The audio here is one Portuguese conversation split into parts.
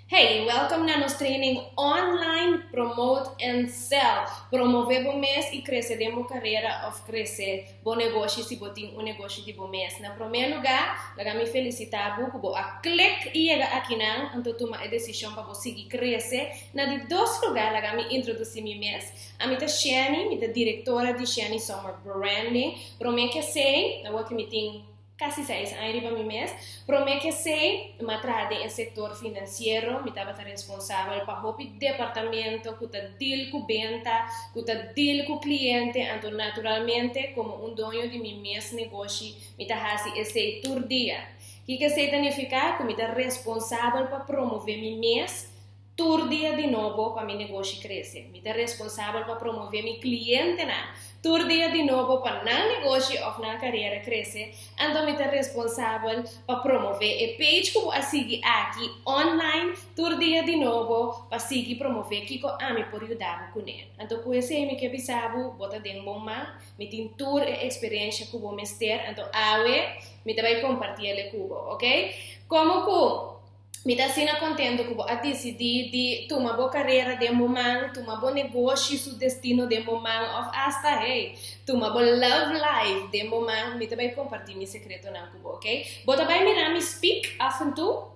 Hey, welcome na nos training online Promote and Sell. Promover bom mês e crescer demo carreira of crescer bom negócio se botin um negócio de bom mês. Na primeiro lugar, laga me felicitar bu kubo a click e aqui não, então toma a decisão para você seguir crescer. Na de dois lugar, laga me introduzir mi mês. A mita Shani, mita diretora de Shani Summer Branding. Promete que sei, na que me tem quase 6 anos para mim mês. Promete que sei, uma trade em setor financeiro, me estava responsável para o departamento que está deal com venda, que está deal com cliente, então naturalmente como dono de meu mês negócio, me está fazendo esse tour dia. Que significa que me está responsável para promover meu mês tour dia de novo para meu negócio crescer. Me está responsável para promover meu cliente na tour dia de novo para não negócio ou na carreira crescer. Então me está responsável para promover a page como a seguir aqui online tour dia de novo para seguir promover que a me por ajudar com ele. Então com esse me que bisabu bota dentro bomba, me tem tour e experiência que vou mester. Então awe me vai compartilhar com você, ok? Como que me dá sina contento que a decidir de tomar boa carreira de momento, tomar bom negócio, seu destino de momento, of hasta hey, tomar bom love life de momento, me também compartilhar meu secreto não com ok? Bota bem mirar me speak afuntu.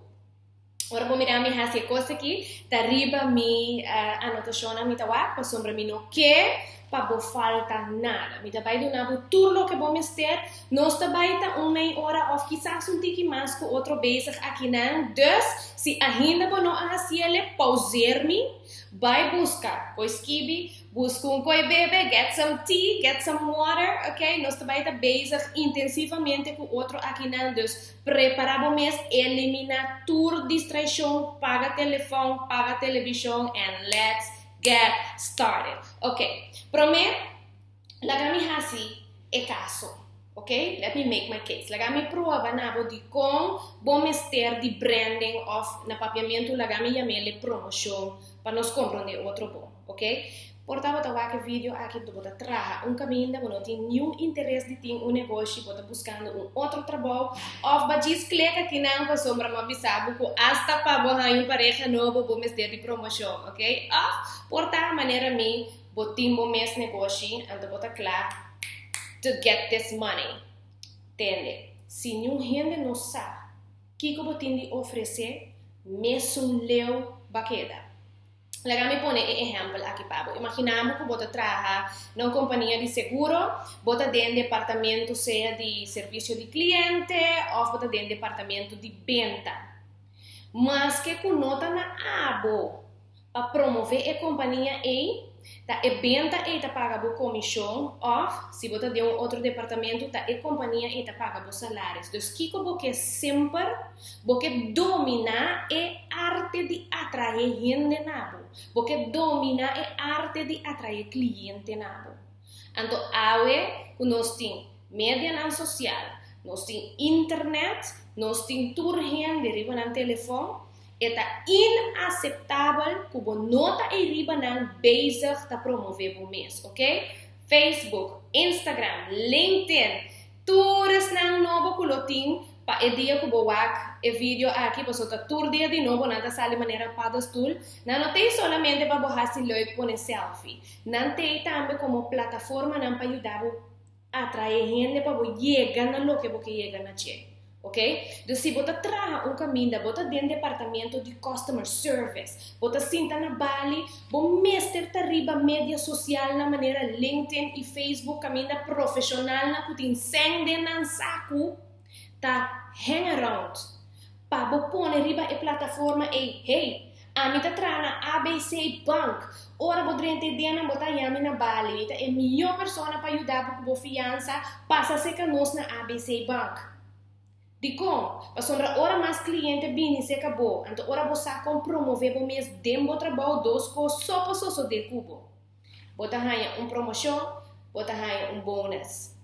Ora vou mirar me hacer coisa aqui, tá riba mi anotação mi tawa, para sombra mi no que para bo falta nada. Mi tabai do nabo tudo que bom mister, nós tabai tá meia hora of quizás tiki mais com outro bezig aqui não. Dus se ainda bo não ele pauser me, vai buscar pois kibi, busca koi bebe, get some tea, get some water, ok? Nós tabai tá bezig intensivamente com outro aqui não. Dus preparar mês, eliminar toda distração, paga telefone, paga televisão, and let's get started. Ok, prometo, lagami hasi é caso. Ok, let me make my case. Lagami prova na de com bom mester de branding of na papiamento lagami yamele promoção para nos compreender outro bom. Ok? Portanto, tawa que vídeo aqui tu bota traha caminho da não tem nenhum interesse de ter negócio, bota buscando outro trabalho, of badis clica aqui não para sombra uma bisabu com hasta para borrar pareja novo bom mês de promoção, ok? Portanto, maneira me botim bom mês negócio, então bota claro to get this money. Entende? Se nenhum gente não sabe que eu botim de oferecer, mesmo leu baqueda. Lagami pone exemplo aqui para imaginamos que você trabalha numa companhia de seguro, você tem departamento seja de serviço de cliente ou você tem departamento de venda. Mas que nota na abo para promover a companhia tá e venda tá paga a comissão ou se você tem outro departamento tá a companhia tá paga os salários. Então que você sempre você domina a arte de atrair gente nabo. Você domina a arte de atrair cliente nabo. Então awe nós tem mídia social, nós tem internet, nós tem tour gente deriva no telefone. É inaceitável que você não está riba não bezig para promover o mês, ok? Facebook, Instagram, LinkedIn, todas não novo que você tem para o dia que você vídeo aqui para soltar todo dia de novo, não está de maneira para tool, não tem solamente para você se pôr selfie, não tem também como plataforma não para ajudar a atrair gente para você chegar no que você chega na chega. Ok? Então, se você trabalha caminho, você tem departamento de customer service, você senta na Bali, você mestre riba mídia social na maneira LinkedIn e Facebook, caminho profissional na que tem sangue na saco, tá hang around, para você pôr riba a plataforma hey, a mim tá trabalhando na ABC Bank, ora você tem dinheiro na yami na Bali, é a melhor pessoa para ajudar com a fiança, passa a ser conosco na ABC Bank. De como? Para ora mais cliente bem se acabou. Então ora você promover o mês dentro do trabalho dos coisas só para só de cubo. Bota ganha promoção, bota ganha bônus.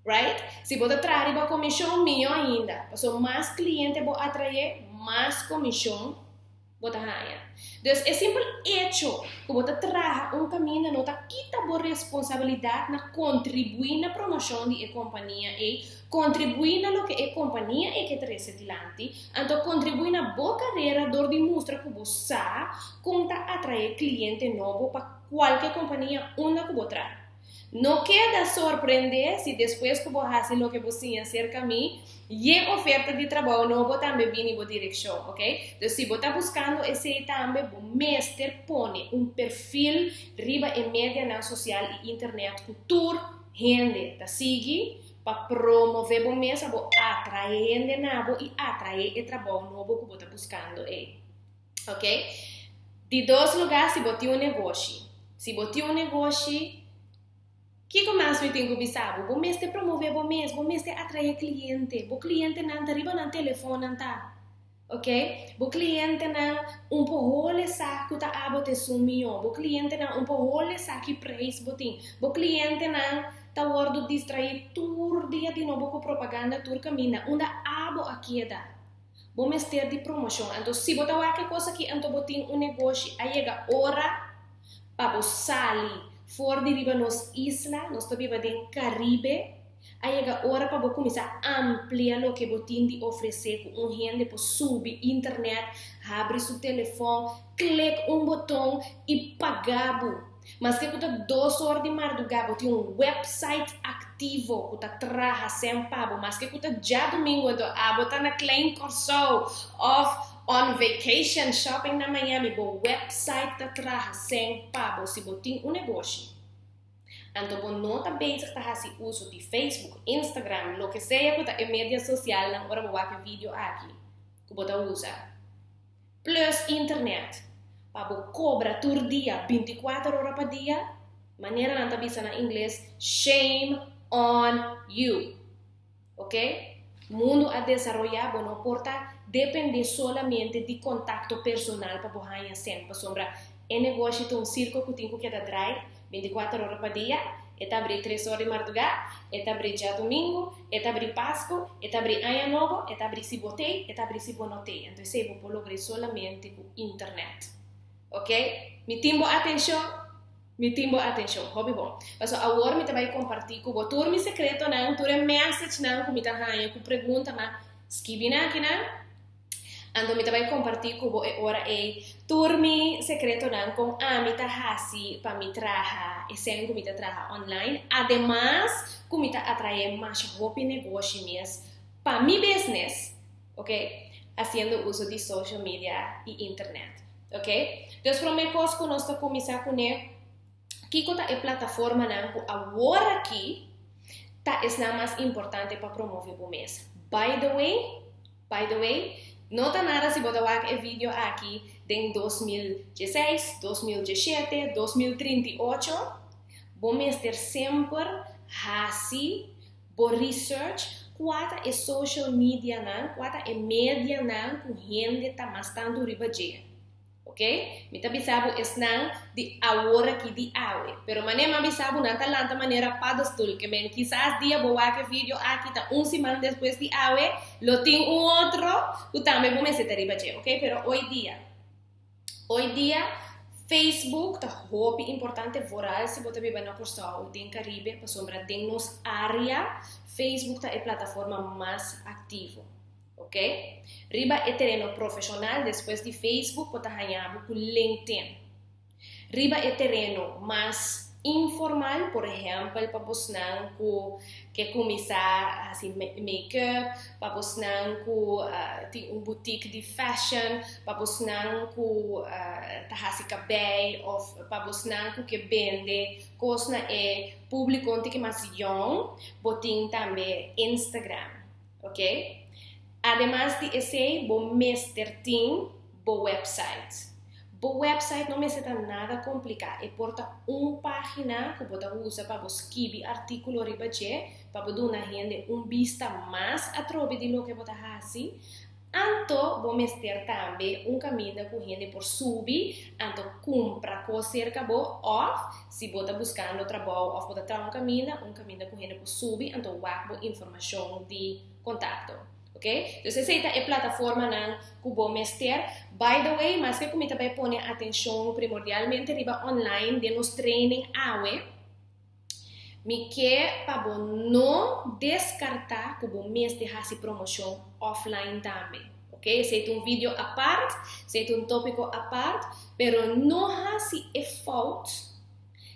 Right? Se você traz a comissão melhor ainda. Para mais cliente vou atrair mais comissão. bota haya. Dus é simples hecho que bota traga caminho nota quita boa responsabilidade na contribuir na promoção de companhia e contribuir na lo que é companhia e que traz adiante, então contribuir na boa carreira dor de mostra que você como tá atrair cliente novo para qualquer companhia onde que botar. Não queda surpreender se depois que você faz o que você acerca a mim e oferta de trabalho novo também vem em direção, ok? Então, se você está buscando esse também, o mestre põe perfil riba e média na social e internet cultura, gente, tá sigue para promover o mês, para atrair gente novo e atrair o trabalho novo que você está buscando, ok? De dois lugares, se você tem negócio. Se você tem negócio, que mais me tem que pensar? Vou mestre promover vou mestre atrair cliente. O cliente não está riba no telefone, não tá, ok? O cliente não pouco saco tá abote sumiu. O cliente não pouco saco preço botin. O cliente não tá ordo distrair tur dia de novo com propaganda tur caminha. Onde abo aqui dá. O mestre de promoção. Então se botar qualquer coisa que então botin negócio, aí chega hora para você sair. For de riba nos isla, nós estamos em Caribe, aí é hora para você começar a ampliar o que você tem de oferecer com gente para subir internet, abrir seu telefone, clicar botão e pagar. Mas que você 2 horas de madrugada, você tem website ativo, você trabalha sem pago, mas que você já domingo, você está na klein corso, on vacation, shopping na Miami, o website tá trabalha sem pago, se você tem negócio. Então, você não está bezig te fazer uso de Facebook, Instagram, lo que seja que está em mídia social, na hora que você vídeo aqui, que você usa. Plus internet, para você cobrar por dia, 24 horas por dia, maneira não está bisa na inglês, shame on you. Ok? Mundo a desenvolver, você não pode depender solamente de contato personal para você ganhar sempre. Sombra, negócio tem circo que tem que dar 24 horas por dia, está abrir 3 horas de madrugada, está abrir já domingo, está abrir Páscoa, está abrir ano novo, está abrir se botei, está abrir se bonotei. Então, você pode lograr solamente com internet. Ok? Me timbo atenção, hobby bom. Mas agora me vai compartilhar com você meu secreto não, tu message não, com me tá com pergunta, mas escreve aqui não. Então me vai compartilhar com você agora meu secreto não com me tá hasi para me trabalhar, e sem que me tá trabalhar online. Además, que me tá atrair mais hobby negócio mesmo para mi business, ok? Fazendo uso de social media e internet, ok? Então, para mim, coisa que nós estamos começando com que é a plataforma que agora aqui é a mais importante para promover o mês. By the way, não está nada se botar o vídeo aqui em 2016, 2017, 2038. Vamos ter sempre assim, bom research, qual é social media, qual é mídia com gente está mais tanto riba de. Ok? Mita bisabo es nang di agora que di awe. Pero manema bisabo na talanta maneira padostul que men quizás dia boa que vídeo aqui tá semana depois de awe, lo tem outro, tu também vou me setar riba de, ok? Pero hoy dia Facebook tá hobby importante voral se você vive na costa tem Caribe, para sombra tem nos área, Facebook tá a plataforma mais ativa. Ok? Riba é terreno profissional, depois de Facebook, pode ganhar com LinkedIn. Riba é terreno mais informal, por exemplo, para você que começar a fazer make-up, para você ter boutique de fashion, para você que fazer cabelo, ou para você que vende coisas público que mais young, botem também Instagram, ok? Además de esse, vou mestre tem o website. O website não necessita nada complicado. É porta página que você usa para escrever artículo para dar a gente vista mais através de lo que você faz. Então, vou mestre também caminho com gente por subir, então compra coisa cerca ou se você buscando trabalho ou você está caminho com gente por subir, então vai informação de contato. ok? Então, essa é a plataforma que vou mostrar. By the way, mas que eu também pôr atenção primordialmente riba online de nos training awe. Me quer para não descartar que vou mostrar essa promoção offline também. Ok? Se é um vídeo à parte, se é um tópico à parte, pero não há se falta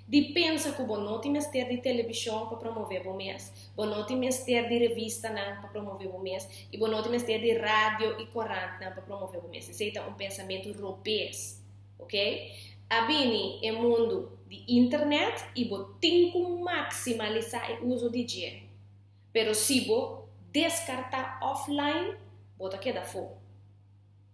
de pensar que vou não te mostrar de televisão para promover o mês, vou não te mostrar de revista para promover o mês, e vou não te mostrar de rádio e corrente para promover o mês. Esse é um pensamento europeu, ok? Abini é mundo de internet e vou ter que maximalizar o uso de dia. Pero se vou descartar offline, vou quedar fora.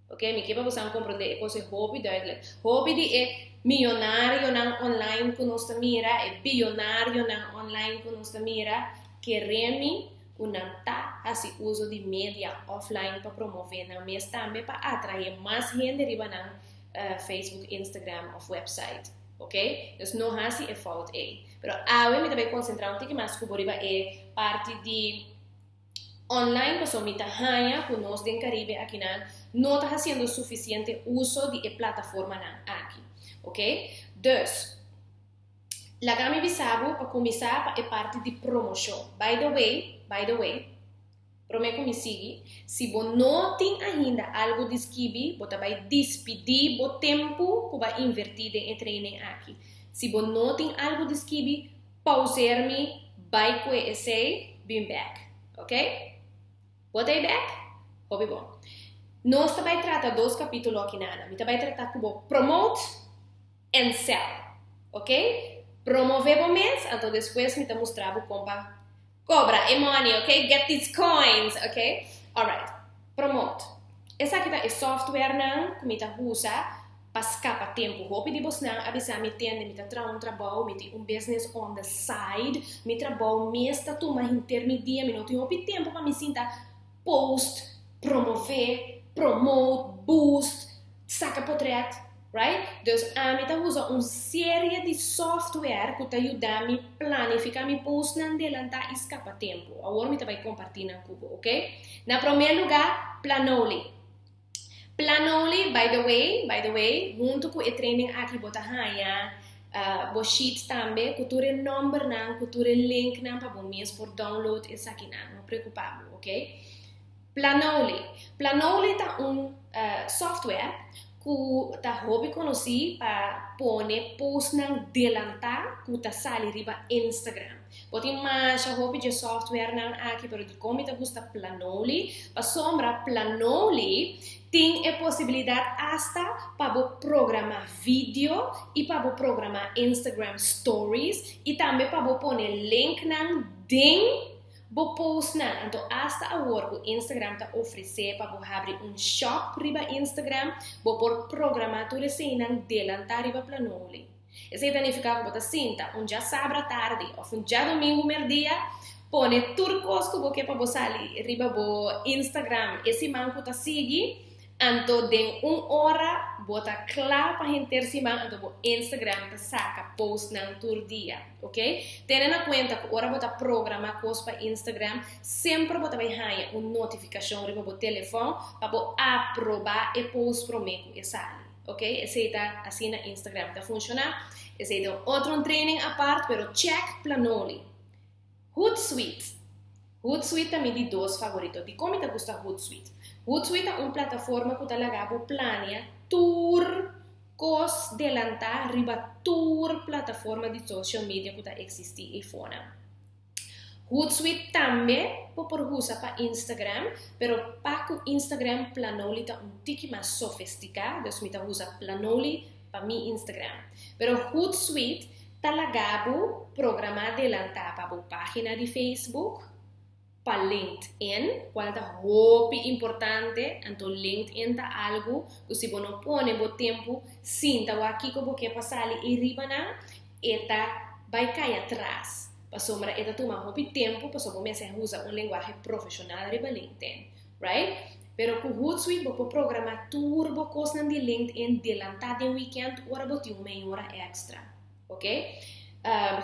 Ok? Me quer você compreender que é hobby duidelijk. Hobby é milionário na online que nós mira, é bilionário na online que nós mira, que remi não tá esse uso de mídia offline para promover, mas também para atrair mais gente riba na Facebook, Instagram ou website. Ok? Então não há se falta aí. Pero agora me também concentrar um pouco mais que riba é parte de online, pessoal, me tahanha que nós do Caribe aqui não está fazendo suficiente uso de plataforma aqui. Ok? Dus, la gami bisabo para começar para a parte de promoção. By the way, prometo me seguir. Se você não tem ainda algo de escrever, você vai despedir o tempo que vai invertir em treinar aqui. Se você não tem algo de escrever, pauser-me, vai conhecer, be back. Ok? Botei back? Hobby bom. Nós também tratamos 2 capítulos aqui nada. Nós também tratamos como promote and sell. Ok? Promover o mês, então depois me mostrar como cobra money, ok? Get these coins, ok? Alright. Promote. Essa aqui é software que me usa para escapar tempo. Hobby de você avisar me tende, me trabalho, me tem business on the side, me trabalho, me está toma intermedia, me não tenho tempo para me sentar post, promover, promote, boost, saca portrait, right? Então, a mim usa uma série de software que te ajuda a me planificar, me post na adelantar e escapa tempo. Agora me vai compartilhar com você, ok? Na primeiro lugar, Planoly. Planoly, by the way, junto com o training aqui bota hanha, o sheet também, cultura number não, cultura link não para o mês por download isso aqui não preocupado, ok? Planoly é software que está hobby conhecido para pôr post na delantar que está sali riba Instagram. Pode mais hobby de software não aqui, pero de como te gusta Planoly, para sombra Planoly tem a possibilidade hasta para programar vídeo e para programar Instagram Stories e também para pôr link na dentro bo post na, então hasta agora o Instagram está oferecendo para abrir um shop riba Instagram, bo por programar tudo assim na delantar riba Planoly. Isso significa que você sinta dia sábado à tarde ou dia domingo meio-dia, põe turcos que você para você ali riba bo Instagram, esse manco está seguindo. Então, de 1 hora, bota claro para a gente ter então o Instagram saca post na todo dia, ok? Tendo em conta que agora bota programa coisa para Instagram, sempre bota vai ganhar uma notificação para o telefone para aprovar e post para mim e sale, ok? Esse está assim na Instagram, está funcionando. Esse é outro training à parte, pero check Planoly. Hootsuite também de 2 favoritos. De como te gusta Hootsuite? Hootsuite é uma plataforma que talaga planeia tour cos delantar riba tour plataforma de social media que existe e fora. Hootsuite também pode usar para Instagram, pero para o Instagram Planoly é um tique mais sofisticado, então me usa Planoly para meu Instagram. Pero Hootsuite talaga programa delantar para a página de Facebook, para LinkedIn, qual é hobby importante, então LinkedIn tá algo que se você não põe o tempo, sinta o aqui que você passar ali e riba na, eta vai cair atrás. Para sombra, eta toma hobby tempo, para só começar a usar linguagem profissional riba LinkedIn, right? Pero com Hootsuite, você programar turbo coisa de LinkedIn, delantar de weekend, ora você tem uma hora extra, ok?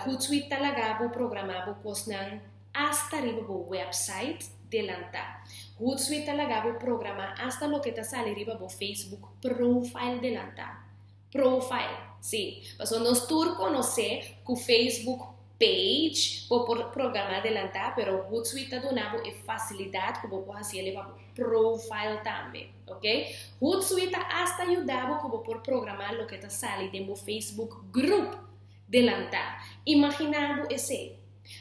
Hootsuite talaga, você programar coisa hasta riba o website delanta. Hootsuite talaga bo programa hasta lo que te sale riba bo Facebook profile delanta. Profile, sim. Mas nos turco não sei que o Facebook page bo programa delanta, pero Hootsuite do nabo é facilidade que bo fazer leva profile também, ok? Hootsuite hasta ajudava que bo por programar lo que te sale de bo Facebook group delanta. Imaginado esse.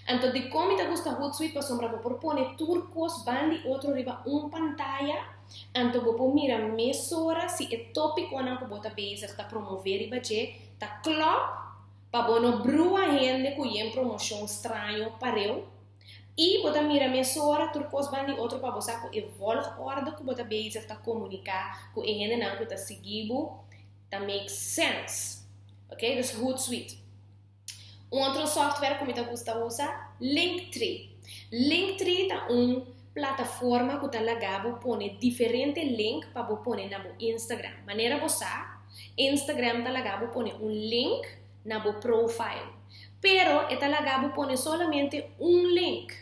Então, de como te gusta Hootsuite, para sombra, vou propor turcos, bandi, outro riba, pantalla. Então, vou mira mesora, se é tópico ou não que vou bezig, tá promover riba, tá club, para bono brua gente que tem promoção estranho para eu. E vou mira mesora, turcos, bandi, outro para você que evolve ordem que vou bezig, tá comunicar com gente não que tá seguindo, tá make sense. Ok? Então, Hootsuite. Outro software que me gusta usar, Linktree. Linktree é uma plataforma que talagabo põe diferente link para pôr na Instagram. Maneira você, Instagram talagabo põe link na profile. Pero talagabo põe solamente link.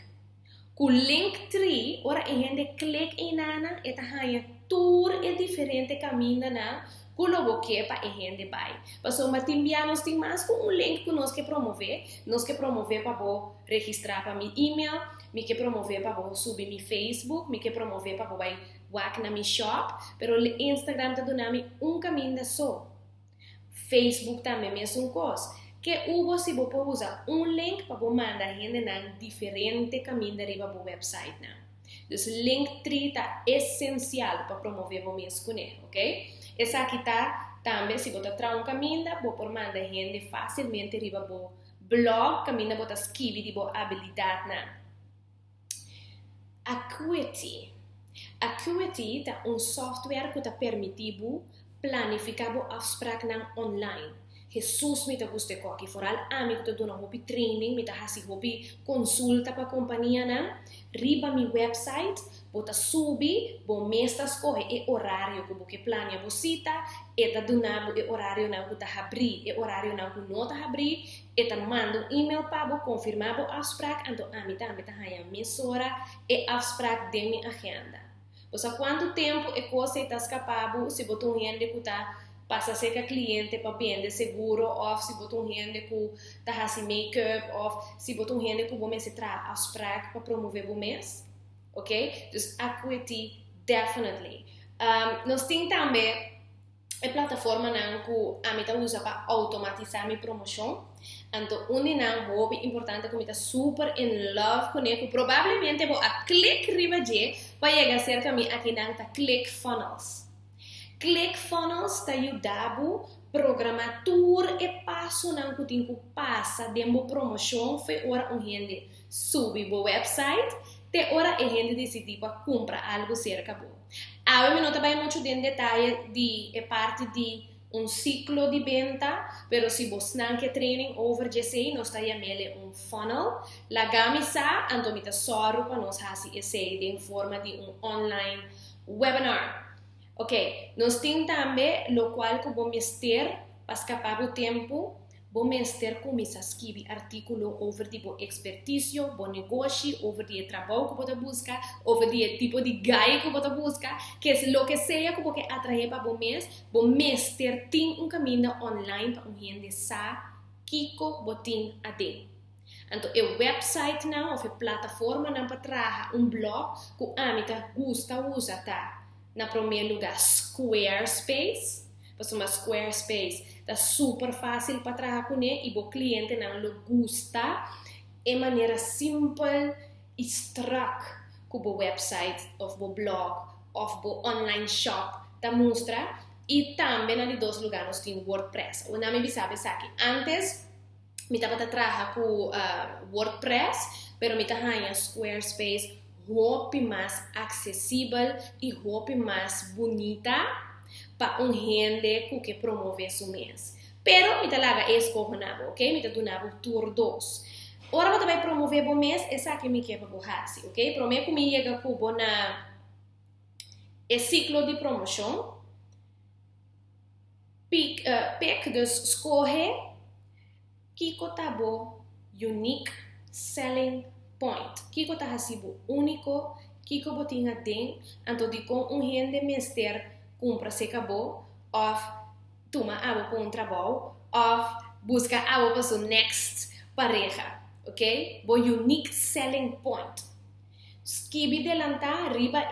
Com Linktree, ora a gente clica em nana, hanya tour é diferente caminho na kulo que para a gente vai. Passou uma timbianos tem mais com link que nós que promover para registrar para meu e-mail, me que promover para subir meu Facebook, me que promover para vai walk na meu shop, pero Instagram tá dando caminho só. Facebook também mesmo coisa. Que se você usar link para mandar gente na diferente caminho deriva do website na. Então, Linktree tá essencial para promover o mesmo, ok? Essa aqui tá também, se você trazer caminho, você pode mandar gente facilmente riba bo blog, caminho você escrever de boa habilidade na. Acuity. Acuity é software que permite planificar afspraak online. Jesus me gusta que foral amigo te dona hopi training, me hasi hopi consulta para companhia na riba mi website, bota subi, bo mesta escorre e horário que você plania visita, e ta dona e horário na que ta abrir, e horário na que não ta abrir, e ta manda e-mail para bo confirmar bo afspraak, então a ta haya mesora e afspraak de mi agenda. Pois quanto tempo e coisa está escapado se botou gente que tá passa a ser que a cliente para vender seguro, ou se botou gente que está fazendo make-up, ou se botou gente que vai se trazer as práticas para promover o mês, ok? Então, Acuity, definitely. Nós temos também a plataforma que a mim usa para automatizar minha promoção. Então, hobby importante que me está super in love com ele, provavelmente vou a click riba para chegar cerca de mim aqui na ClickFunnels. ClickFunnels te ajudando a programar tudo e passo não que tem que passar dentro da promoção foi hora um gente subir o website te hora a gente decidir para comprar algo cerca do. Agora não trabalho muito em detalhe de parte de ciclo de venda, pero se você não quer training over GC, nós está chamando funnel. La gamisa, então me só para nós fazer esse em forma de online webinar. Ok, nós temos também o qual que vamos ter, para escapar do tempo, vamos ter como escrever artículo over tipo expertise, bom negócio, over de trabalho que você busca, over de tipo de guy que você busca, que é o que seja que você atrair para vamos ter caminho online para gente saber que você tem a ter. Então, o website não, ou a plataforma não para trazer blog que a mim gosta usar, tá? Na primeiro lugar, Squarespace. Porque uma Squarespace está super fácil para trabalhar com ele e o cliente não lhe gosta. É maneira simples e struck que o website, ou o blog, ou o online shop te mostra. E também, em dois lugares, nós temos WordPress. O nome sabe aqui. Antes, eu estava trabalhando com WordPress, mas eu estava Squarespace. Roupa mais acessível e roupa mais bonita para gente que promove seu mês. Pero, me talaga escorronado, ok? Me donava tour 2. Ora, você vai promover o mês, essa que me quer para borrar-se, ok? Prometo que me chega com o ciclo de promoção. Pick, dus escorre que tá bom, unique selling point. Que está haciendo único kiko botinha den, anto di com gente mester compra se acabou, of toma abo para trabalho, of busca abo para sua next pareja, ok? Bo unique selling point. Skibi delanta riba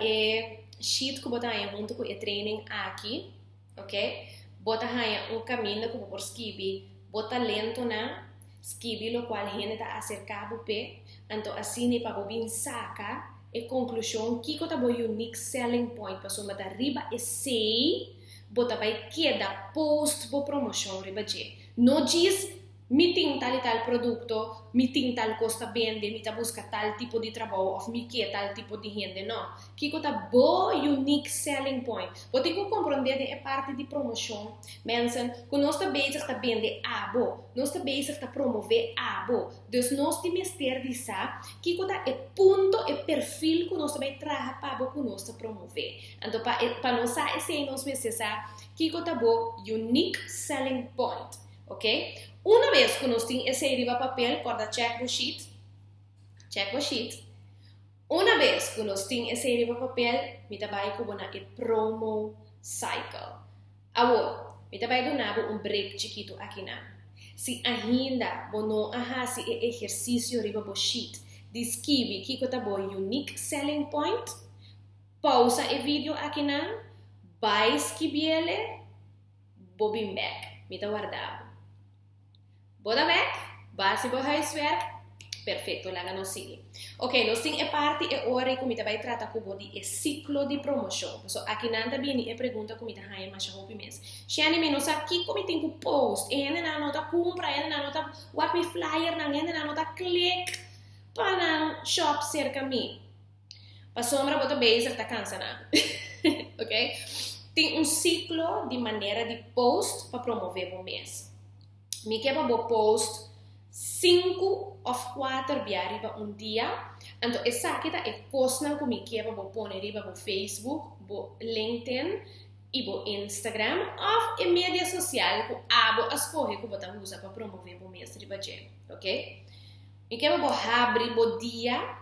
sheet que botar aí junto com o training aqui, ok? Bota aí caminho que por skibi, bota lento na skibi lo qual gente tá acercado pe, então assim ne para bobin saca e conclusão que tá bo unique selling point para sua mata riba sei bota vai queda post bo promoção riba je. Não diz meeting tal e tal produto, meeting tal costa vende, me busca tal tipo de trabalho, ou me quer tal tipo de gente, não. Kiko tá bo unique selling point. Você tem que compreender que é parte de promoção. Mensen, quando nós está bezig a vender abo, nós está bezig a promover abo. Dus nós temos que ter disso, Kiko tá é ponto, é perfil que nós vai trabalhar para abo que nós está promover. Então, para nós esse nós precisamos, Kiko tá bo unique selling point, ok? Uma vez que nós temos esse riba papel, corda check o sheet. Uma vez que nós temos esse riba papel, me vai com a promo cycle. Agora, me vai dar break chiquito aqui na. Se ainda não faz exercício riba o sheet, descreve que está bom unique selling point, pausa o vídeo aqui na, vai escrever ele, bobin back, me guardado. Boda back, base bo huiswerk, perfeito, lá não sigue. Ok, nós temos a parte e hora que vai tratar com o ciclo de promoção. So, aqui nada bem a pergunta que vai mais roupa mesmo. Xane me não sabe que como tem que post, e ainda não nota compra, ainda não nota wap flyer, ainda não nota click para shop cerca de mim. Para sombra bota base tá cansada, ok? Tem ciclo de maneira de post para promover o mês. Me quebra bo post 5 ou 4 riba dia. Então, essa aqui é coisa que me quebra bo pôr riba bo Facebook, bo LinkedIn e bo Instagram ou em mídia social que abo as coisas que você usa para promover o mês riba je, ok? Me quebra bo abrir bo dia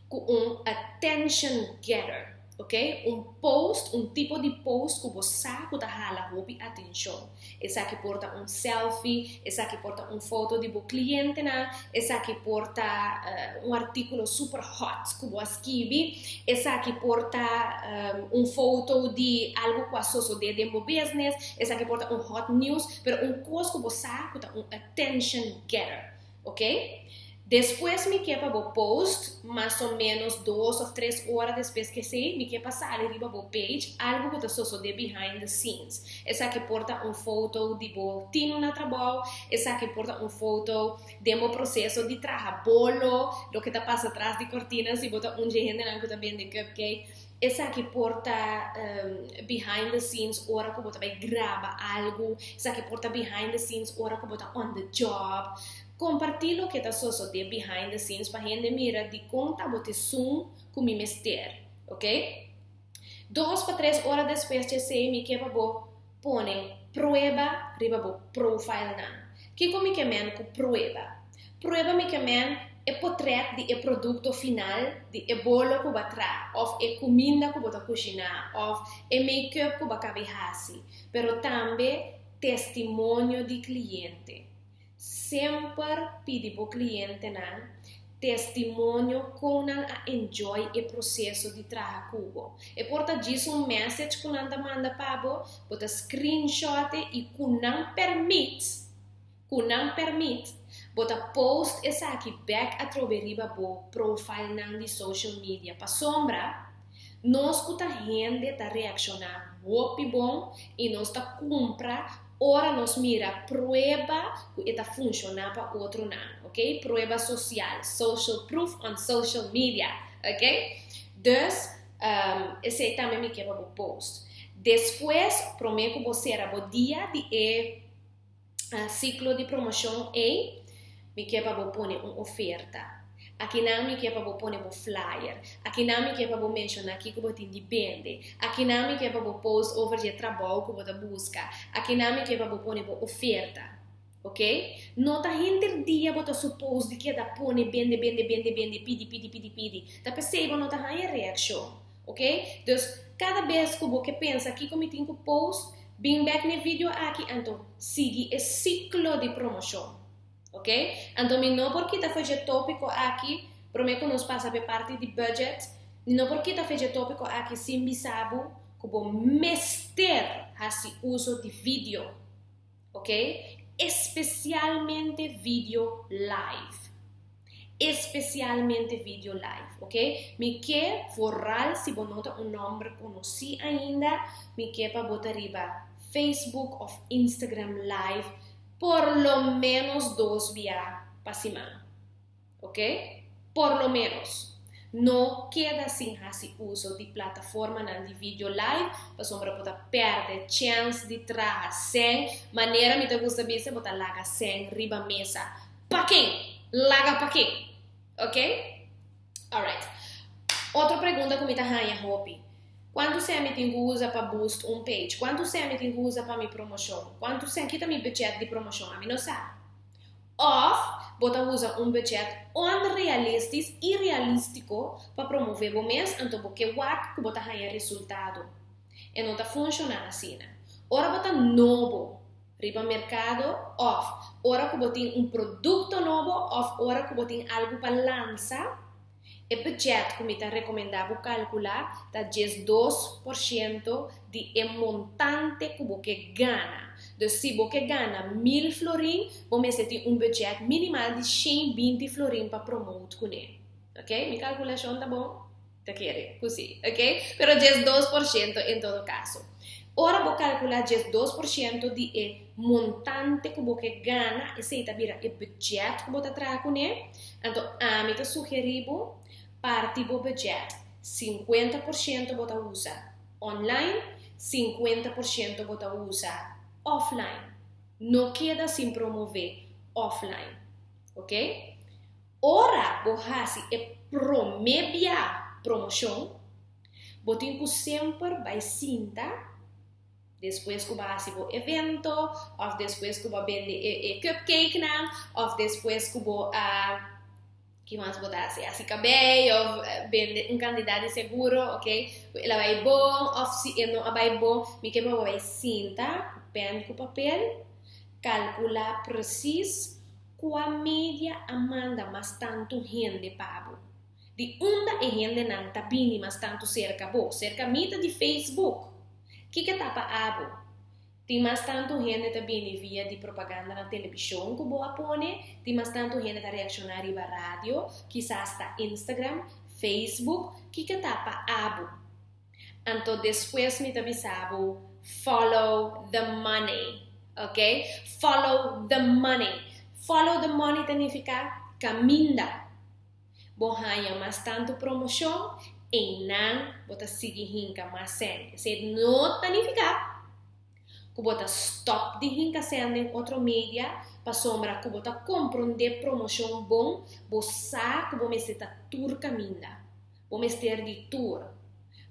com attention getter. Ok? Post, tipo de post que você está hala hobby atenção. Essa que porta selfie, essa que porta foto de cliente, essa que porta artículo super hot que você escreve, essa que porta foto de algo que associa de business, essa que porta hot news, pero coisa que você está attention getter, ok? Depois me quer para o post, mais ou menos 2 ou 3 horas depois que sei, me quer passar ali para o page, algo que está só de behind the scenes. Essa que porta foto de o time na trabalho, essa que porta foto de o processo de trabalho, o que está passando atrás de cortinas e bota gente que está vendo cupcake. Essa que porta behind the scenes, hora que você vai gravar algo, essa que porta behind the scenes, hora que você on the job. Compartilhe o que está só de behind the scenes para a gente mira de conta bote zoom com mi mester, ok? 2 para 3 horas depois de sei me que vou pone prueba riba bo profile na. Que como que men com prueba? Prueba me que men é portrait de produto final de bolo que vai tra, ou comida que vai cozinhar, ou make-up que vai cabihasi, pero também testemunho de cliente. Sempre pedi para o cliente testemunho como a enjoy o processo de trabalho. E porta disso message que não manda para bota screenshot e que não permite, bota post essa aqui back a trover bo profile de social media. Para sombra, nós que a gente está reaccionando muito bom e nós está compra. Ora nós mira prueba que está funcionando para outro não, ok? Prueba social, social proof on social media, ok? Dus, esse também me quebra o post. Depois, prometo que você era o dia de ciclo de promoção e me quebra o pôr uma oferta. Aqui não me quer para pôr um flyer. Aqui não me quer para mencionar aqui que você vende. Aqui não me quer para post over de trabalho que você busca. Aqui não me quer para pôr uma oferta. ok? Nota hinter dia bota suppose de que da pone bende, pidi. Tá perceba nota hanya reaction, ok? Dus cada vez que você pensa aqui como tem que post, bem back no vídeo aqui, então siga esse ciclo de promoção, ok? Então não porque tá fazendo tópico aqui, prometo nos passa por parte de budget, não porque tá fazendo tópico aqui sem bisabo, como mester esse uso de vídeo, ok? Especialmente vídeo live. Especialmente vídeo live, ok? Me quer forrar se você nota um nome conhecido ainda, me quer para botar riba Facebook ou Instagram live por lo menos 2 dias para semana, ok? Por lo menos. Não queda sem esse uso de plataforma de vídeo live, para sombra botar perder chance de trazer sem maneira me te gusta ver botar laga sem riba mesa. Para quem? Laga para quem? Ok? Alright. Outra pergunta que me tá ganhando hobby. Quanto você me tem que usar para boost um page? Quanto você me tem que usar para minha promoção? Quanto você quita meu budget de promoção? A mim não sabe. Of, bota usa um budget unrealístico e realístico para promover o mês, então porque o bota ganhar resultado. E não tá funcionando assim, né? Ora bota novo, riba mercado, off. Ora que bota um produto novo, off. Ora que bota algo para lançar. E budget, como está recomendado calcular, está 2% de montante que você ganha. Então, se você ganha 1.000 florin, você tem um budget minimal de 120 florin para promover com ele. Ok? Minha calculação tá bom? Tá querendo? Assim, ok? Pero 2% em todo caso. Ora, vou calcular 2% de montante que você ganha, e se está vira o budget que você traz com ele. Então, a mim está sugerido parte do budget, 50% você usa online, 50% você usa offline. Não queda sem promover offline, ok? Ora, você é promédia promoção, você tem que sempre vai cinta, depois que você vai o evento, ou depois que você vende cupcake, ou depois que você que mais botar assim cabelo, ou candidato seguro, ok? Ela vai bom, ou se não vai bom, me que vai cinta, pen com papel, calcular preciso qual média amanda mas tanto gente pago. De onde é gente não tá bem mas tanto cerca mita de Facebook. Que tapa abo? Tem mais tanto gente também via de propaganda na televisão que boa pone, tem mais tanto gente que reaccionar na rádio, quizás está Instagram, Facebook, que tapa abo. Então depois me também sabe follow the money, ok? Follow the money. Follow the money significa caminha. Bohanha mais tanto promoção e não bota seguir hinca mais sem. Se não significa que bota stop de hinca sendo em outra mídia, para sombra que bota compreender promoção bom, bossa que bom está tour caminha, bom ter de tour,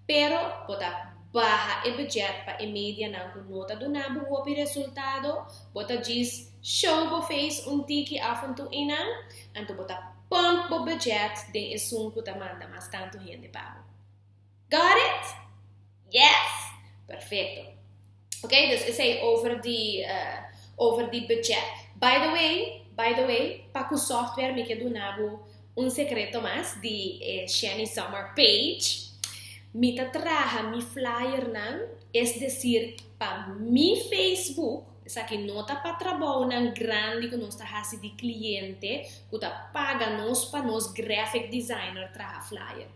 pero bota barra e budget para a mídia não nota do nabo o resultado, bota diz show bo fez tiki afanto inang, então bota pump bo budget de assunto que manda mais tanto gente pago. Got it? Yes, perfeito. Okay, dus is hij over die budget. By the way, para o software me quedo nabo secreto mais de Shani Summer page. Me traja mi flyer nan, es decir, para mi Facebook, essa que nota para trabalho nan grande que nós tá de cliente, que tá paga nós para nós graphic designer traja flyer.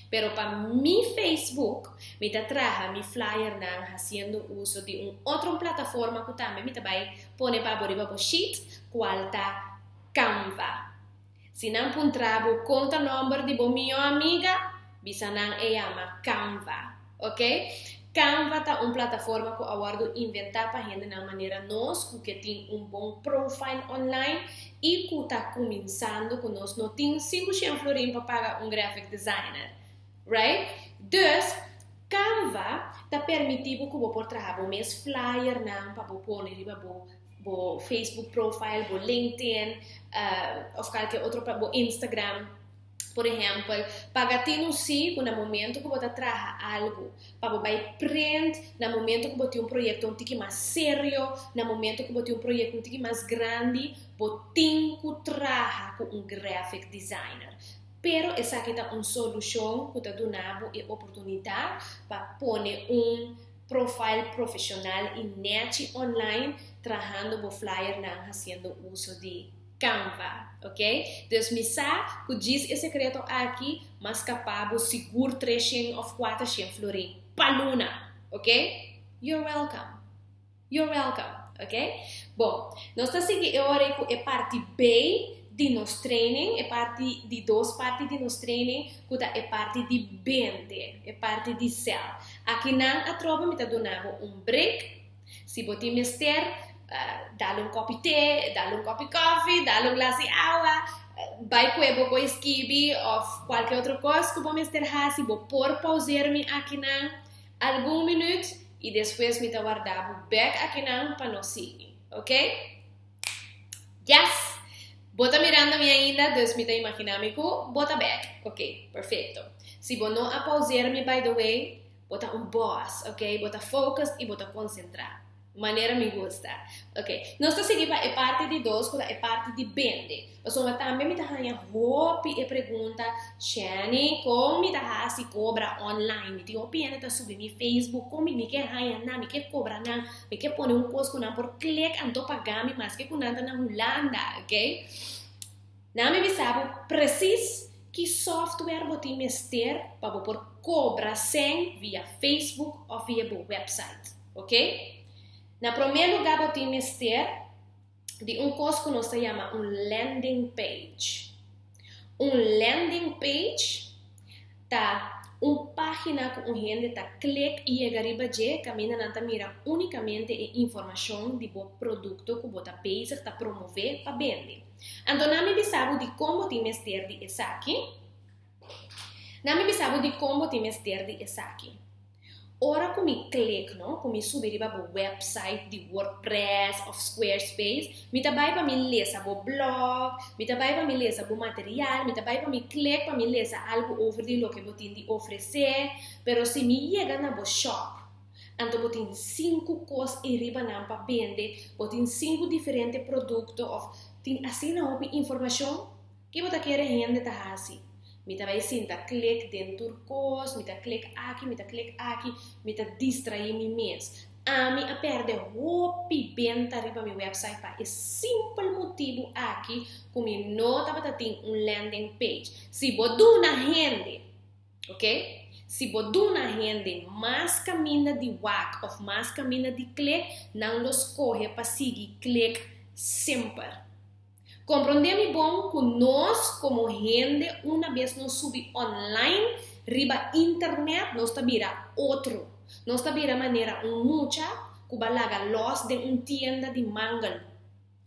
Pero para mi Facebook, me traja mi flyer haciendo uso de otra plataforma que también me vai pone para boriba sheet, cual ta Canva. Si não encontrava conta número de minha amiga, bisa nang llama Canva, ok? Canva tá uma plataforma que aguardo inventar para gente na maneira nós que tem bom profile online e que tá começando que nós não tem 500 florin para pagar graphic designer. Right? Dus, Canva está permitindo que você trabalhe o mesmo flyer para você pôr bo Facebook profile, bo LinkedIn, of qualquer outro, bo Instagram. Por exemplo, para ter si, no momento que você traga algo, para você print, no momento que você tem projeto um pouco mais sério, no momento que você tem projeto um pouco mais grande, você tem que trabalhar com graphic designer. Pero essa aqui é uma solução que está dando a oportunidade para pôr profile profissional e net online, trabalhando com flyer, fazendo uso de Canva, ok? Então, me sabe que diz esse secreto aqui, mas capaz de seguro 300 ou 400 florim paluna, ok? You're welcome. You're welcome, ok? Bom, nós estamos seguindo agora com a parte B de nosso training, a parte de duas partes de nosso training, que é a parte de vender, a parte de sell. Aqui na trova me está dando break. Se você mister, dá-lhe copo de té, dá-lhe copo de coffee, dá-lhe glass de água, vai com o skibi ou qualquer outra coisa que você mister se você por pausar-me aqui na algum minuto e depois me está guardando back aqui na para não seguir, ok? Yes! Bota mirando-me ainda, Deus me está imaginando-me que bota back. Ok, perfeito. Se você não pausar-me, by the way, bota boss, ok? Bota focus e bota concentrar. Maneira me gusta. Ok, nós estamos seguindo a parte de dois, que é a parte de vende. Então, também me está hope e pergunta, Shani, como me está se cobra online? Me tem opinião de subir no Facebook, como me quer ganhar, me quer cobrar, me quer pôr post por clique, ando pagar, mas que nada na Holanda, ok? Não me sabe preciso que software você mister para por cobrar sem via Facebook ou via website, ok? Na primeiro lugar, você mister de coisa que nós chamamos landing page. Landing page tá página com gente tá clique e chega de caminha não tá mira unicamente a informação de o produto que você pensa tá promover para vender. Então, não me sabe de como você mister de essa aqui. Não me sabe de como você mister de essa aqui. Ora como clique, não? Como subir para o website de WordPress ou Squarespace, me vai para me ler o blog, me vai para me ler o material, me vai para me clique para me ler algo over de lo que você tem de oferecer, pero se me chega na bo shop, então você tem 5 coisas e riba não para vender, você tem 5 diferentes produtos, ou tem assim não informação que você quer rende tá assim. Me vai sentar clique dentro coisa, me clique aqui, me distrair me mesmo. A mim a perder hope benta riba meu website para esse simples motivo aqui, como não estava tendo landing page. Se você na rende, ok? Se você na rende mais caminho de WAC ou mais caminho de clique, não nos corre para seguir clique sempre. Compreendemos bom que nós, como gente, uma vez nós subimos online, riba internet, nós tabira outro. Nós tabira maneira mucha, que balaga los de tienda de mangal.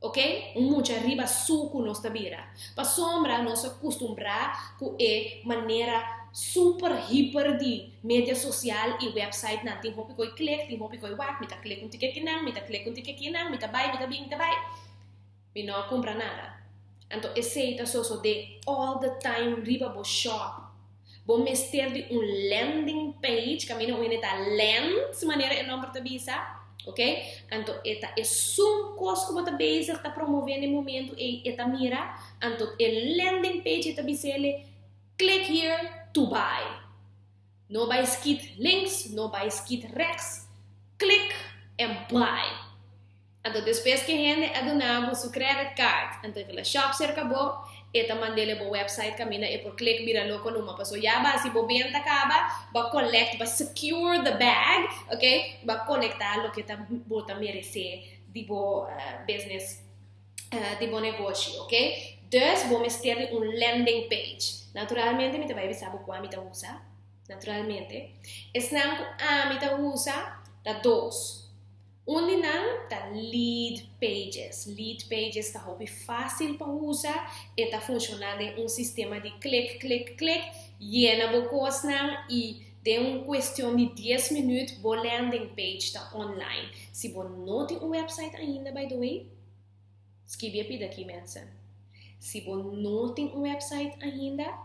Ok? Mucha riba suco nós tabira. Para sombra, nós acostumbrar que é maneira super hiper de mídia social e website. Não tem roupa que clique, tem roupa que wak, me tá clique um ticket que não, me tá clique um ticket que não, me tá vai, me tá bem, me tá vai. E não compra nada. Então, esse é só de all the time riba bo shop. Bo mister de landing page, caminho onde está land, de maneira é não para bisa, ok? Então, esta é um coisa que você base está promovendo no momento e esta mira. Então, a landing page está dizendo, click here to buy. No buy skit links, no buy skit rex, click and buy. Então, depois que a gente adunava o credit card, então aquela shop se acabou, e mandei para o website caminha e por clique vira louco numa pessoa já base o bem acaba, vai collect, vai secure the bag, ok? Vai conectar o que tá bota merecer de bo business, de bom negócio, ok? Dus vamos ter landing page. Naturalmente, me vai saber qual me usa. Naturalmente, esse não me usa da dois. Onde não está lead pages. Lead pages está fácil para usar e está funcionando em sistema de clique, clique, clique, llena o coisa e tem uma questão de 10 minutos, o landing page está online. Se você não tem um website ainda, by the way, escreve aqui, mensen. Se você não tem um website ainda,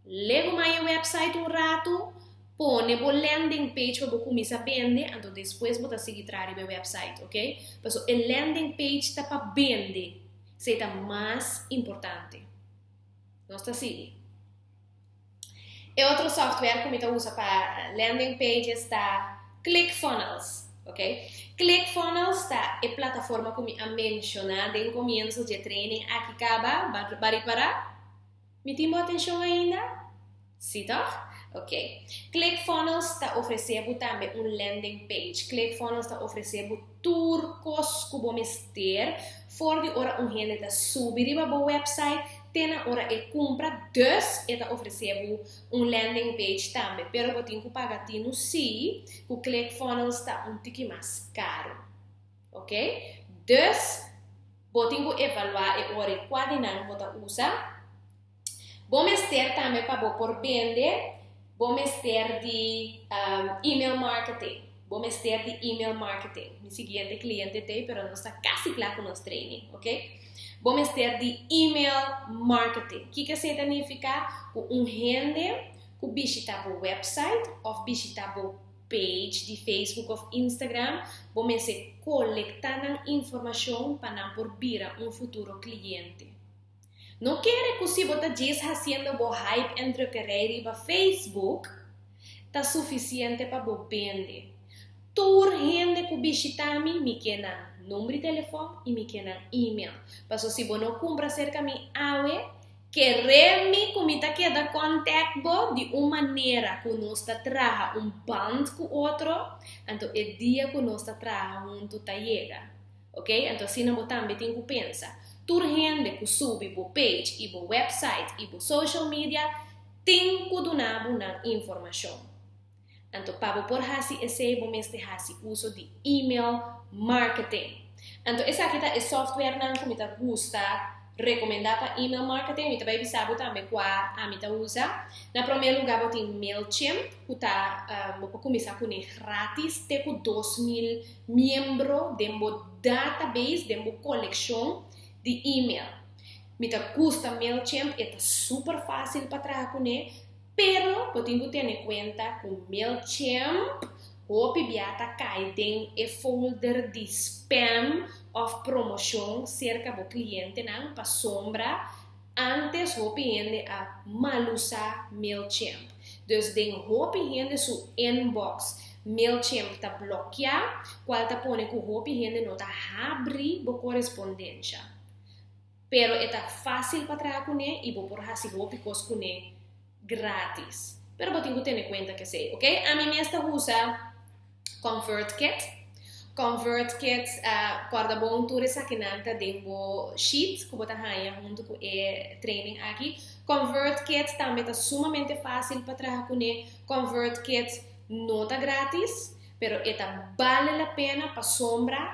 leva mais o website um rato, põe o landing page para você começar a vender, então depois você seguir atrás do website, ok? Porque o landing page está para vender, isso é o mais importante. Não está assim. E outro software que eu uso para landing page está ClickFunnels, ok? ClickFunnels está a plataforma que eu mencionei no começo de training. Aqui acaba, para me tem atenção ainda? Sim, tá? Ok. ClickFunnels está oferecendo também um landing page. ClickFunnels está oferecendo turcos que vamos ter. Voor de hora gente está subir para o website, tem a hora e compra, dus está oferecendo um landing page também. Pero você tem que pagar no si, o ClickFunnels está um pouco mais caro. Ok? Dus, você tem que evaluar a hora e qual dinheiro você usa. Vamos ter também para por vender, vamos ter de email marketing. Vamos ter de email marketing. Mi seguinte cliente tem, pero não está quase claro com o training, ok? Vamos ter de email marketing. O que significa? Gente que visita o website ou visita o page de Facebook ou Instagram, vamos coletar informação para por vir um futuro cliente. Não quer que se você diz fazendo o hype entre carreira para Facebook, está suficiente para vender. Toda gente que visita me quer número de telefone e me quer e-mail. Passo se você não compra cerca de mim, querer-me comida que dá contato de uma maneira que nós trabalha um band com outro, então é dia que nós trabalha junto tá chega, ok? Então se não também tem que pensar. Toda gente que sube para o page e para o website e para social media tem que dar uma informação. Então, para por hasi esse vamos ter hasi uso de email marketing. Então, essa aqui é software que me gusta recomendar para email marketing. Me também sabe também qual a me usa. Na primeiro lugar, eu tenho Mailchimp, que vou começar com ele grátis, tem 2.000 membros de meu database, de minha coleção de email. Me gusta Mailchimp, é super fácil para trabalhar com ele. Pero, eu tenho que ter em conta que o MailChimp, o pibiata cai tem um folder de spam of promoção cerca do cliente não para sombra antes o cliente a mal usar MailChimp. Dus den hoop gente su inbox MailChimp está bloqueado, qual está pondo que o hoop gente não está abrir a correspondência. Pero é fácil para trabalhar com ele e vou por assim hoop com ele grátis. Pero você tem que ter em conta que sei, ok? A mim mesma usa ConvertKit. ConvertKit, quando bom tu resaquinanta dentro sheet que você ganha junto com o training aqui. ConvertKit também está sumamente fácil para trabalhar com ele. ConvertKit não está grátis, pero vale a pena para sombra.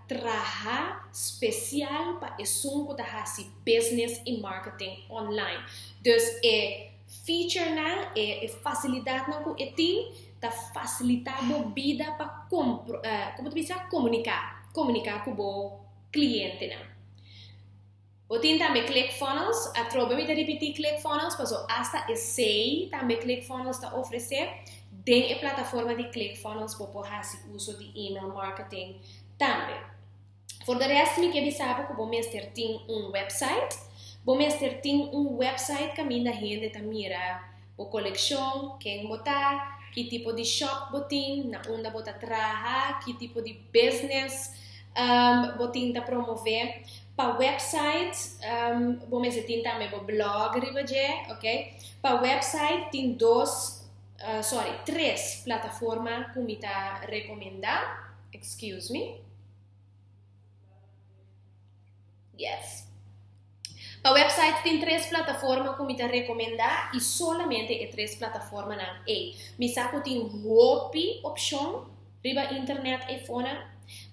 Trabalhar especial para isso que está business e marketing online. Dus feature na facilidade na que tem tá facilitando a vida para como tu comunicar com o cliente na. O tem também ClickFunnels, a troca me repetir ClickFunnels, mas hasta sei também ClickFunnels está oferecer dentro da plataforma de ClickFunnels para fazer uso de email marketing também. Por de resto, me quer saber que o mestre tem website. O mestre tem website que a minha gente tá mira a coleção, quem botar, que tipo de shop botin, na onde botar trabalhar, que tipo de business botin tá promover. Para website, o mestre tem também o blog, ok? Para website tem três plataformas que me tá recomendar. Excuse me. Yes. Para o website tem 3 plataformas que eu recomendar e solamente 3 plataformas não. Me saco tem hopi opção riba internet e fona,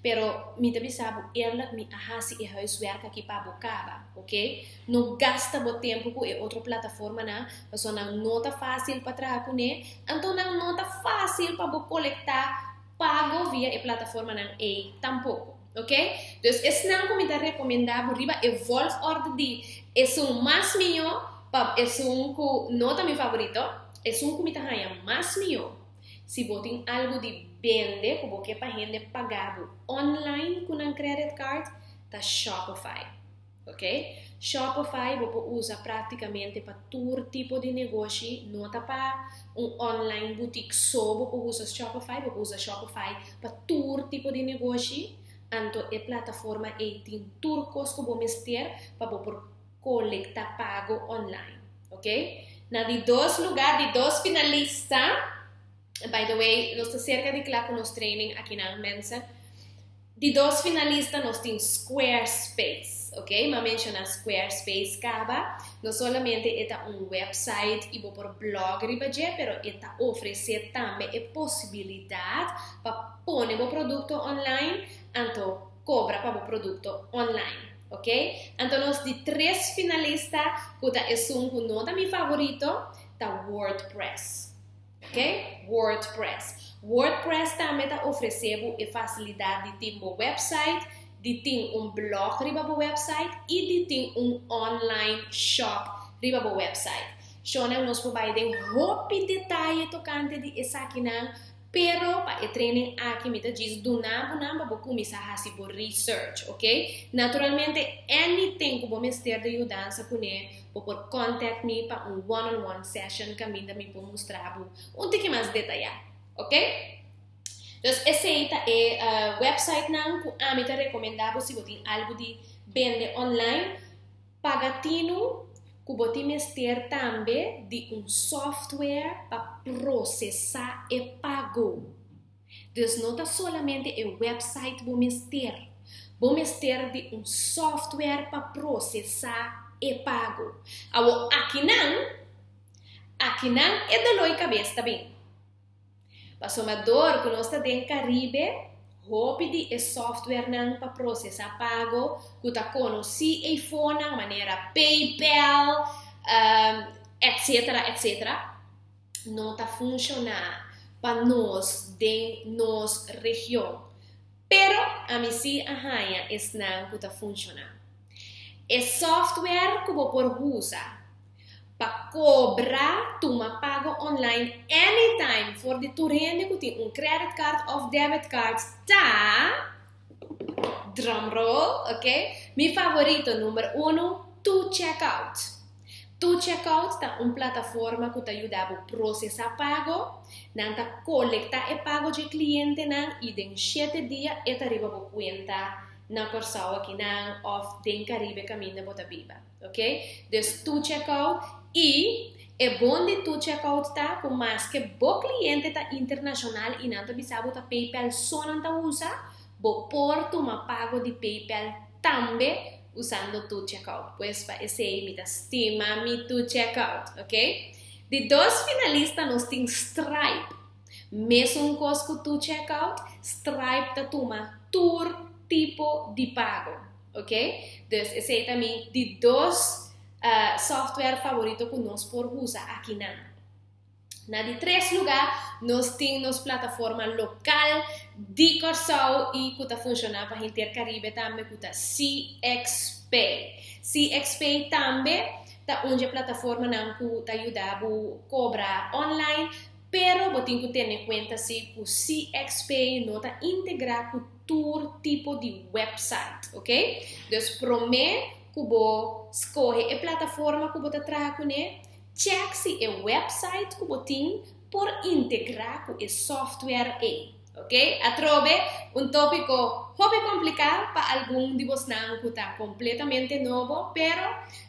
pero mi tabi sabu erlak mi ahasi e huiswerk aqui para bocaba, ok? Não gasta o tempo com outra plataforma na, só não nota fácil para trabalhar, então não nota fácil para coletar pago via a plataforma não é tampouco, ok? Então esse não como eu recomendava riba evolve ordem de é um mais melhor, é um que nota meu favorito, é um que me tá mais melhor. Se botem algo de vende, como que para gente pagado online com um credit card, tá Shopify, ok? Shopify você usa praticamente para todo tipo de negócio, não tá para online boutique só, você usa Shopify, você usa Shopify para todo tipo de negócio, então a plataforma tem turcos que você ter para você coletar pago online, ok? Na de dois lugares, de dois finalistas. By the way, nós estamos cerca de claro com nosso training aqui na Mensa. De dois finalistas, nós temos Squarespace, ok? Mas mencionar Squarespace, acaba. Não somente é website e por blog, mas é oferecer também a possibilidade para pôr o produto online, então cobra para o produto online, ok? Então, nós de três finalistas, que é um que não é meu favorito, tá WordPress. Ok? WordPress também está oferecendo a facilidade de ter um website, de ter blog riba o website e de ter online shop riba o website. Então, nós providemos um detalhe tocante de essa aqui, pero para o training aqui me diz do nada vou começar a fazer research, ok? Naturalmente, anything que você ter de ajuda com ele, por contact me para one-on-one session que me pode mostrar um pouquinho mais detalhado, ok? Então, esse é o website que a mim te recomendava se você tem algo de vender online, pagatino, que você ter também de software para processar e pago. Então, não é somente o website que você ter de software para processar e pago. Aqui não é dor de cabeça também. Para somador que nós estamos em Caribe, pedir o software para processar pago, que está com o iPhone, maneira PayPal, etc. Não está funcionando para nós, de nossa região. Pero, a mim sim, é não que está funcionando. É software que você pode usar para cobrar tuma pago online anytime for de tu rende que tem credit card ou debit card, tá? Drumroll, ok? Meu favorito número 1, ToCheckout. ToCheckout é uma plataforma que te ajuda a processar pago, não coletar o pago de cliente e em 7 dias e arriba a conta na Corsau aqui ou em Caribe caminho bota viva, ok? Então, ToCheckout e é bom de ToCheckout tá com mais que o cliente tá internacional e não tá bisabo tá PayPal só não tá usa, bo porto uma pago de PayPal também usando ToCheckout. Pois para esse aí me estima me ToCheckout, ok? De dois finalistas nós temos Stripe. Mesmo coisa que ToCheckout, Stripe tá toma tour tipo de pago, ok? Então, esse aí também de dois software favorito que nós podemos usar aqui na de 3 lugar, nós temos plataforma local de Corsau e que está funcionando para a gente Caribe também, que está CXPay. CXPay também está uma plataforma que está ajudando a cobrar online, pero você tem que ter em conta se o CXPay não está integrado com todo tipo de website, ok? Então, promete que você escolhe a plataforma que você trabalha com ele, check se é o website que você tem por integrar com o software aí, ok? Atrobe tópico hobby complicado para algum de vocês que está completamente novo, pero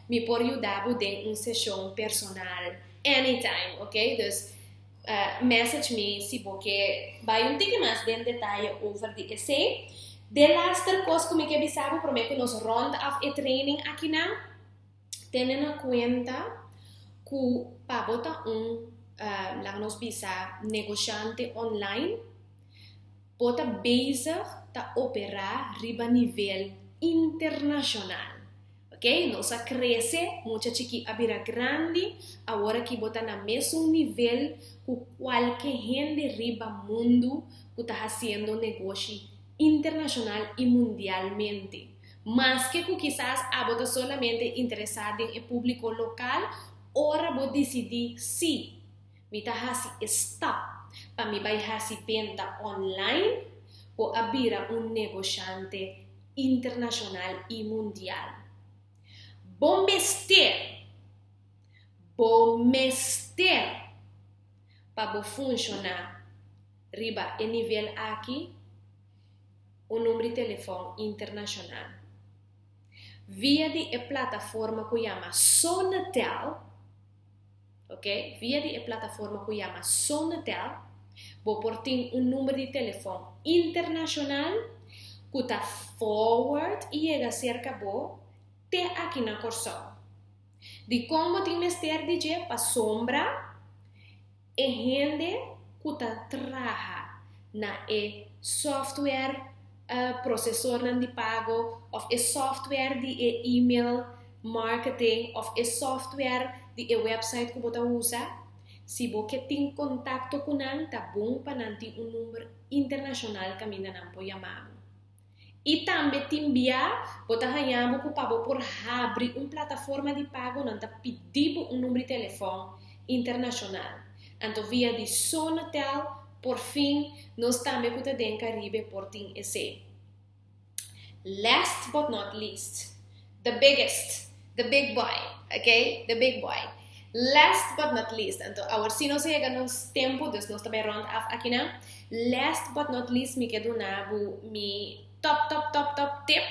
me pode ajudar em uma sessão personal anytime, ok? Então, message me se você vai pouquinho mais de detalhe over the essay. De laatste coisa que me quer avisar, prometo que nos round of a training aqui tendo na conta que para botar lá nos bisa negociante online, bota bezig ta operar riba nível internacional. Ok? Nossa cresce, muita chiqui abira grande, agora que bota na mesmo nível com qualquer gente riba mundo que está fazendo negócio internacional e mundialmente. Mas que quizás a bota solamente interessado em público local, ora vou decidir sim, me tá hasi stop, para me vai hasi venda online, ou abrir negociante internacional e mundial. Bomester para funcionar riba em nível aqui número de telefone internacional via de plataforma que chama Sonatel, ok? Via de plataforma que chama Sonatel, vou portar número de telefone internacional que está forward e chega cerca bo te aqui na Corsol. De como tem mester DJ para sombra e gente que trabalha na software processor de pago of software de email marketing of software de website que você usa. Se você tem contato com ele, tá bom para nanti número internacional que ainda não pode chamar. E também enviar, você ganhamos por abrir plataforma de pago, não está pedindo número de telefone internacional. Então, via de Sonatel, por fim, nós também podemos Caribe por tem esse. Last but not least, the biggest, the big boy, okay? The big boy. Last but not least, então, agora se nós chegamos no tempo, nós também round off aqui, não? Last but not least, me quedo na mi top tip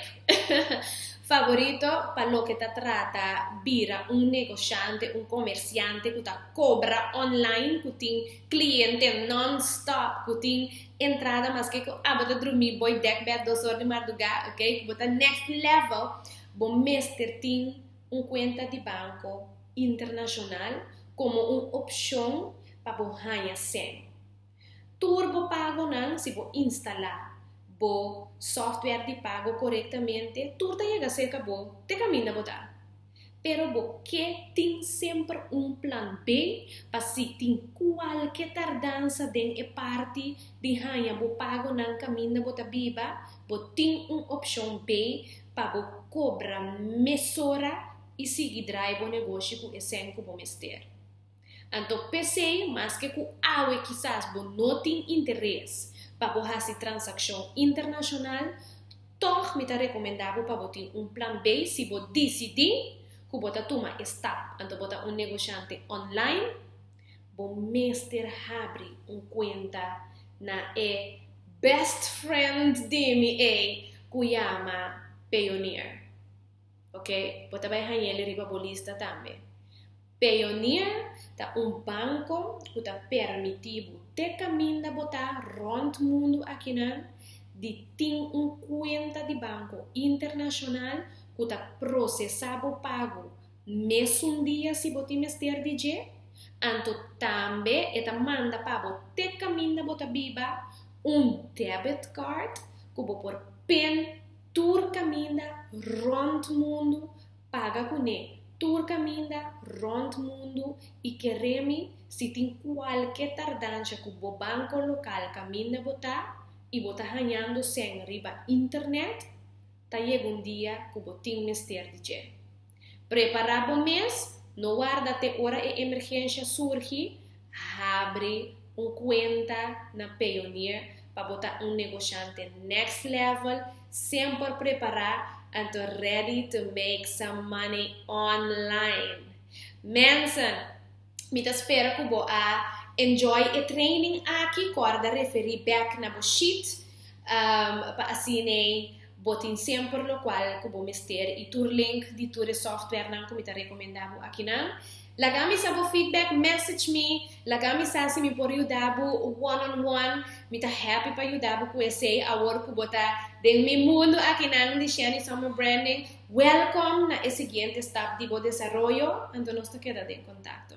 favorito para lo que te trata vira negociante, comerciante que te cobra online, que tem cliente non-stop, que tem entrada, mas que bota dormir, boi deck bed 2 horas de madrugada, ok? Que bota next level, bom mestre tem conta de banco internacional como opção para ganhar sem. Turbo pago não, se vou instalar bo software de pago corretamente, tudo chega cerca bo, te caminha botar. Pero bo que tem sempre plan B, para se tem qualquer tardança de parte de ganha bo pago não caminha botar biba, bo tem opção B para bo cobrar mesora e seguir drive o negócio com esse que bo mester. Então pensei, mas que com awe quizás bo não tem interesse para fazer transação internacional, toch me recomendável para botar plan B se você decidir que você toma stop, então botar negociante online, você mestre abre conta na best friend de mim que chama Payoneer, ok? Você vai ganhar ele riba também. Payoneer é banco que está permitido te caminha botar rond mundo aqui de ter conta de banco internacional que está processado pago mesmo dia se você mester DJ, então também está manda para te caminha botar biba debit card que você por pen tour caminha rond mundo paga com ele. Tour caminha rond mundo e queremos se tem qualquer tardança que o banco local caminha botar e botar ganhando sem riba internet, tá chega dia que você tem mester de je. Preparar o mês, não guarda até hora e emergência surge, abre conta na Payoneer para botar negociante next level, sempre preparar and ready to make some money online. Mensen, me espero que você enjoy a training aqui, corda referir back na sheet, para assim botin sempre lo qual que você mester e tur link de tur software não como te recomendavo aqui não. Lagami sabo feedback, message me, lagami sasi mi por ayudabo one-on-one, mi ta happy pa ayudabo ko esse awor ko bota den mi mundo aqui nang di Shani Summer Branding. Welcome na siguiente step de desarrollo, então nós te queda en contacto.